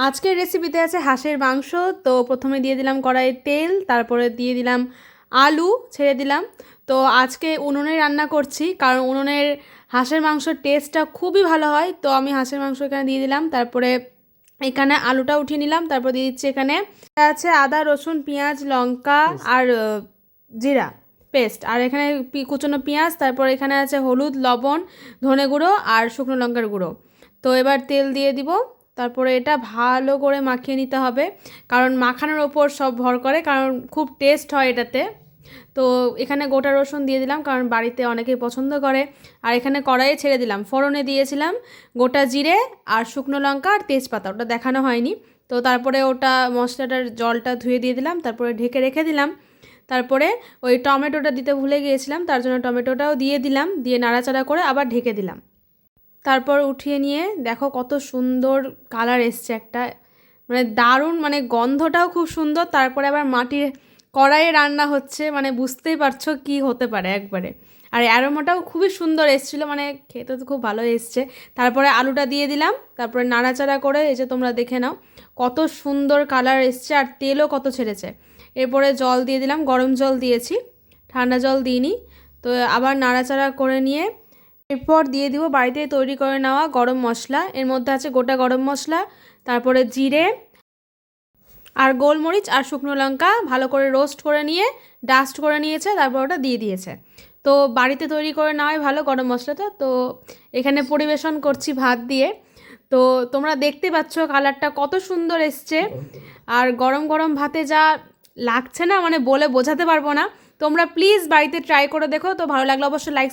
আজকের রেসিপিতে আছে হাঁসের মাংস। তো প্রথমে দিয়ে দিলাম কড়াইয়ে তেল, তারপরে দিয়ে দিলাম আলু ছেড়ে দিলাম। তো আজকে উনুনে রান্না করছি, কারণ উনুনের হাঁসের মাংসর টেস্টটা খুবই ভালো হয়। তো আমি হাঁসের মাংস এখানে দিয়ে দিলাম, তারপরে এখানে আলুটা উঠিয়ে নিলাম, তারপর দিয়ে দিচ্ছি এখানে আছে আদা রসুন পেঁয়াজ লঙ্কা আর জিরা পেস্ট, আর এখানে কুচনো পেঁয়াজ, তারপর এখানে আছে হলুদ লবণ ধনে গুঁড়ো আর শুকনো লঙ্কার গুঁড়ো। তো এবার তেল দিয়ে দিব, তারপরে এটা ভালো করে মাখিয়ে নিতে হবে, কারণ মাখানোর ওপর সব ভর করে, কারণ খুব টেস্ট হয় এটাতে। তো এখানে গোটা রসুন দিয়ে দিলাম, কারণ বাড়িতে অনেকেই পছন্দ করে। আর এখানে কড়াইয়ে ছেড়ে দিলাম, ফোড়নে দিয়েছিলাম গোটা জিরে আর শুকনো লঙ্কা আর তেজপাতা, ওটা দেখানো হয়নি। তো তারপরে ওটা মশলাটার জলটা ধুয়ে দিয়ে দিলাম, তারপরে ঢেকে রেখে দিলাম। তারপরে ওই টমেটোটা দিতে ভুলে গিয়েছিলাম, তার জন্য টমেটোটাও দিয়ে দিলাম, দিয়ে নাড়াচাড়া করে আবার ঢেকে দিলাম। তারপর উঠিয়ে নিয়ে দেখো কত সুন্দর কালার এসছে একটা, মানে দারুণ, মানে গন্ধটাও খুব সুন্দর। তারপরে আবার মাটির কড়াইয়ে রান্না হচ্ছে, মানে বুঝতেই পারছো কি হতে পারে একবারে। আর অ্যারোমাটাও খুবই সুন্দর এসেছিলো, মানে খেতে তো খুব ভালো এসছে। তারপরে আলুটা দিয়ে দিলাম, তারপরে নাড়াচাড়া করে এই যে তোমরা দেখে নাও কত সুন্দর কালার এসছে, আর তেলও কত ছেড়েছে। এরপরে জল দিয়ে দিলাম, গরম জল দিয়েছি, ঠান্ডা জল দিইনি। তো আবার নাড়াচাড়া করে নিয়ে এরপর দিয়ে দিব বাড়িতে তৈরি করে নেওয়া গরম মশলা। এর মধ্যে আছে গোটা গরম মশলা, তারপরে জিরে আর গোলমরিচ আর শুকনো লঙ্কা ভালো করে রোস্ট করে নিয়ে ডাস্ট করে নিয়েছে, তারপর ওটা দিয়ে দিয়েছে। তো বাড়িতে তৈরি করে নেওয়াই ভালো গরম মশলাটা। তো এখানে পরিবেশন করছি ভাত দিয়ে। তো তোমরা দেখতে পাচ্ছ কালারটা কত সুন্দর এসছে, আর গরম গরম ভাতে যা লাগছে না, মানে বলে বোঝাতে পারবো না। তোমরা প্লিজ বাড়িতে ট্রাই করে দেখো। তো ভালো লাগলে অবশ্যই লাইক